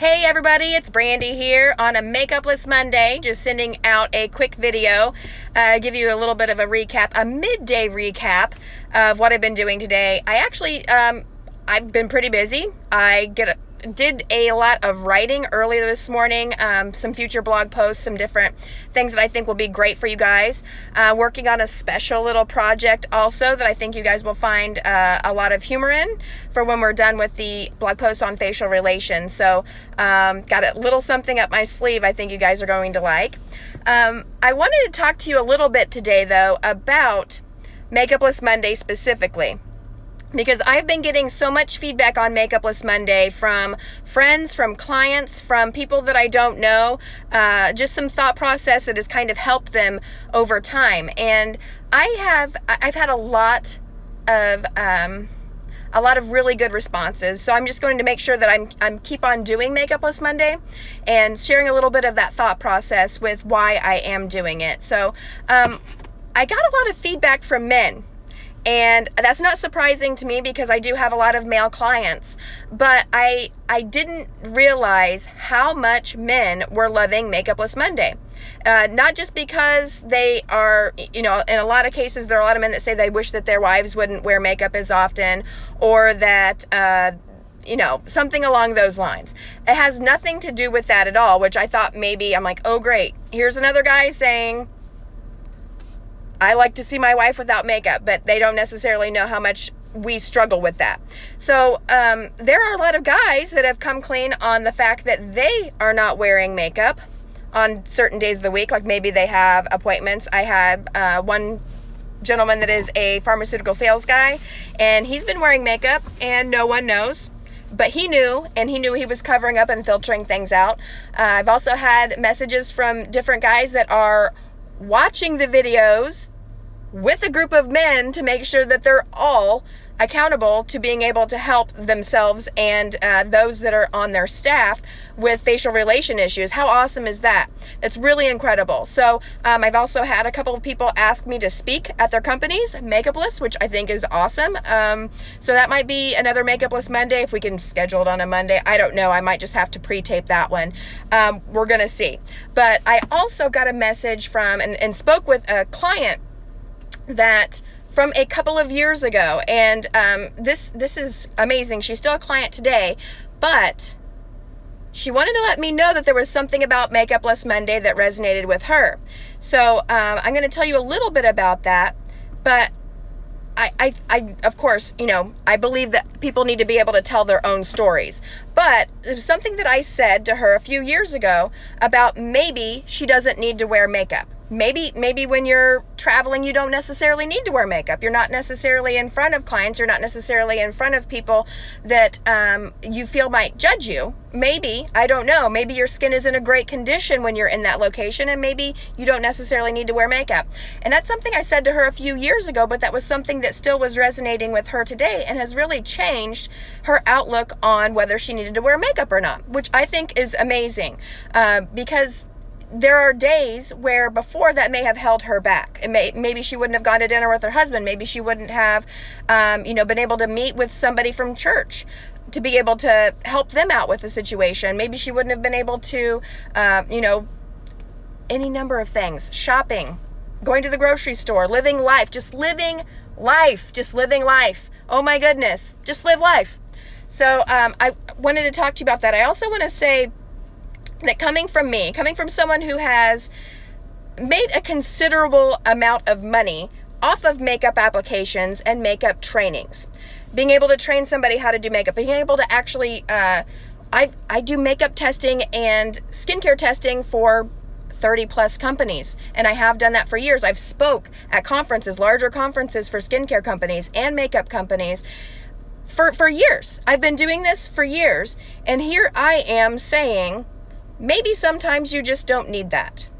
Hey everybody, it's Brandie here on a Makeupless Monday, just sending out a quick video, give you a little bit of a recap, a midday recap of what I've been doing today. I've been pretty busy. Did a lot of writing earlier this morning, some future blog posts, some different things that I think will be great for you guys. Working on a special little project also that I think you guys will find a lot of humor in for when we're done with the blog posts on facial relations. So got a little something up my sleeve I think you guys are going to like. I wanted to talk to you a little bit today though about Makeupless Monday specifically, because I've been getting so much feedback on Makeupless Monday from friends, from clients, from people that I don't know, just some thought process that has kind of helped them over time. And I've had a lot of really good responses. So I'm just going to make sure that I'm keep on doing Makeupless Monday and sharing a little bit of that thought process with why I am doing it. So I got a lot of feedback from men. And that's not surprising to me because I do have a lot of male clients, but I didn't realize how much men were loving Makeupless Monday. Not just because they are, in a lot of cases, there are a lot of men that say they wish that their wives wouldn't wear makeup as often, or that, something along those lines. It has nothing to do with that at all, which I thought maybe, I'm like, oh great, here's another guy saying, I like to see my wife without makeup, but they don't necessarily know how much we struggle with that. So there are a lot of guys that have come clean on the fact that they are not wearing makeup on certain days of the week. Like maybe they have appointments. I had one gentleman that is a pharmaceutical sales guy, and he's been wearing makeup and no one knows. But he knew, and he knew he was covering up and filtering things out. I've also had messages from different guys that are watching the videos with a group of men to make sure that they're all accountable to being able to help themselves and those that are on their staff with facial relation issues. How awesome is that? That's really incredible. So I've also had a couple of people ask me to speak at their companies, Makeupless, which I think is awesome. So that might be another Makeupless Monday if we can schedule it on a Monday. I don't know. I might just have to pre-tape that one. We're going to see. But I also got a message from and spoke with a client that from a couple of years ago, and this is amazing. She's still a client today, but she wanted to let me know that there was something about Makeupless Monday that resonated with her. So I'm going to tell you a little bit about that, but I of course, I believe that people need to be able to tell their own stories. But it was something that I said to her a few years ago about maybe she doesn't need to wear makeup. Maybe when you're traveling, you don't necessarily need to wear makeup. You're not necessarily in front of clients. You're not necessarily in front of people that you feel might judge you. Maybe, I don't know, maybe your skin is in a great condition when you're in that location, and maybe you don't necessarily need to wear makeup. And that's something I said to her a few years ago, but that was something that still was resonating with her today and has really changed her outlook on whether she needed to wear makeup or not, which I think is amazing because there are days where before that may have held her back. Maybe she wouldn't have gone to dinner with her husband. Maybe she wouldn't have, been able to meet with somebody from church to be able to help them out with the situation. Maybe she wouldn't have been able to, any number of things. Shopping, going to the grocery store, living life. Oh my goodness, just live life. So I wanted to talk to you about that. I also want to say that coming from someone who has made a considerable amount of money off of makeup applications and makeup trainings, being able to train somebody how to do makeup, being able to actually, I do makeup testing and skincare testing for 30 plus companies. And I have done that for years. I've spoke at conferences, larger conferences for skincare companies and makeup companies for years. I've been doing this for years. And here I am saying, maybe sometimes you just don't need that.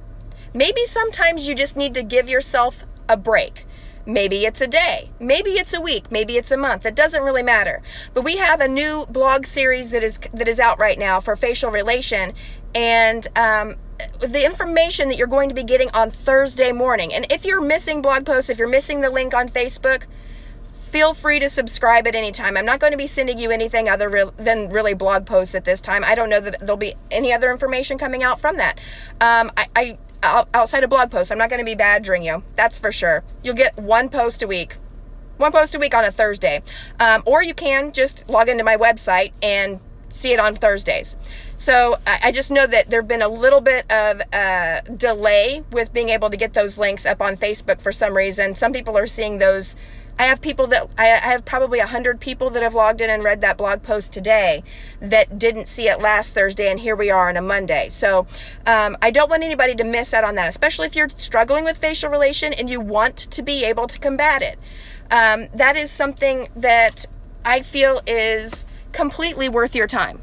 Maybe sometimes you just need to give yourself a break. Maybe it's a day, maybe it's a week, maybe it's a month. It doesn't really matter. But we have a new blog series that is out right now for facial relation, and the information that you're going to be getting on Thursday morning. And if you're missing blog posts, if you're missing the link on Facebook, feel free to subscribe at any time. I'm not going to be sending you anything other than really blog posts at this time. I don't know that there'll be any other information coming out from that. Outside of blog posts, I'm not going to be badgering you. That's for sure. You'll get one post a week. One post a week on a Thursday. Or you can just log into my website and see it on Thursdays. So I just know that there've been a little bit of delay with being able to get those links up on Facebook for some reason. Some people are seeing those. I have probably 100 people that have logged in and read that blog post today that didn't see it last Thursday, and here we are on a Monday. So I don't want anybody to miss out on that, especially if you're struggling with facial relation and you want to be able to combat it. That is something that I feel is completely worth your time.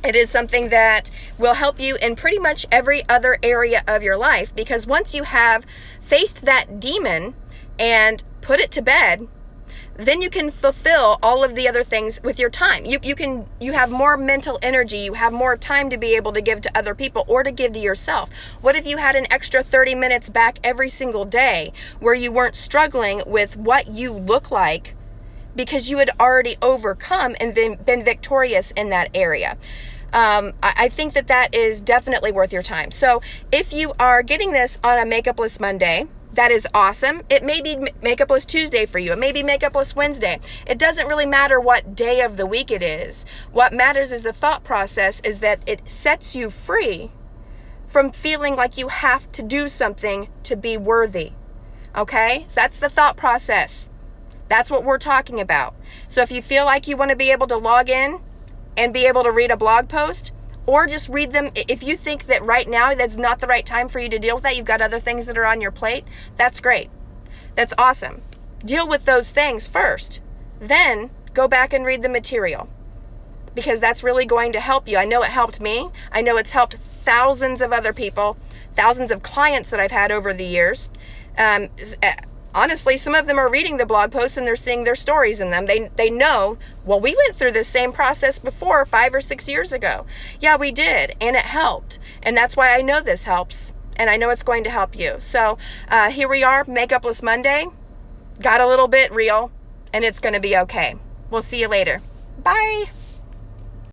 It is something that will help you in pretty much every other area of your life, because once you have faced that demon and put it to bed, then you can fulfill all of the other things with your time. You have more mental energy, you have more time to be able to give to other people or to give to yourself. What if you had an extra 30 minutes back every single day where you weren't struggling with what you look like because you had already overcome and been victorious in that area? I think that is definitely worth your time. So if you are getting this on a Makeupless Monday, that is awesome. It may be Makeupless Tuesday for you. It may be Makeupless Wednesday. It doesn't really matter what day of the week it is. What matters is the thought process is that it sets you free from feeling like you have to do something to be worthy. Okay? So that's the thought process. That's what we're talking about. So if you feel like you want to be able to log in and be able to read a blog post, or just read them, if you think that right now that's not the right time for you to deal with that, you've got other things that are on your plate, that's great. That's awesome. Deal with those things first. Then go back and read the material, because that's really going to help you. I know it helped me. I know it's helped thousands of other people, thousands of clients that I've had over the years. Honestly, some of them are reading the blog posts and they're seeing their stories in them. They know, well, we went through this same process before 5 or 6 years ago. Yeah, we did, and it helped. And that's why I know this helps, and I know it's going to help you. So here we are, Makeupless Monday. Got a little bit real, and it's going to be okay. We'll see you later. Bye.